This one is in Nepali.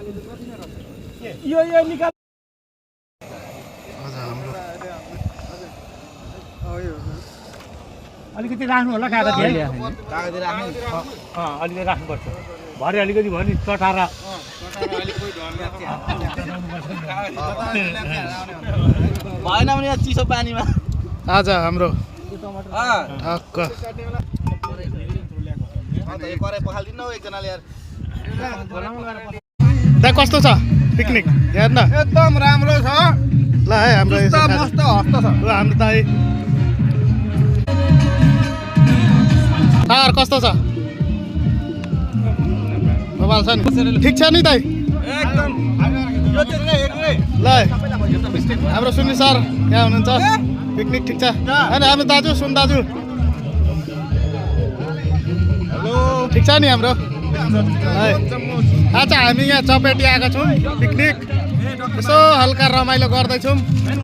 यो निकाल अलिकति राख्नु होला कागज अलिकति राख्नुपर्छ भरे अलिकति भयो नि चटाएर भएन भने यहाँ चिसो पानीमा आज हाम्रो ठक्क दाइ कस्तो छ पिकनिक हेर्न एकदम राम्रो छ ल है हाम्रो मस्त हस्त छ हाम्रो दाइ टायर कस्तो छ मोबाइल छ नि ठिक छ नि दाइ एकदम यो चाहिँ एक्लै ल हाम्रो सुन्नी सर यहाँ हुनुहुन्छ पिकनिक ठिक छ होइन हाम्रो दाजु सुन दाजु ठिक छ नि हाम्रो आज हामी यहाँ चपेटी आएका छौँ पिकनिक यसो हल्का रमाइलो गर्दैछौँ।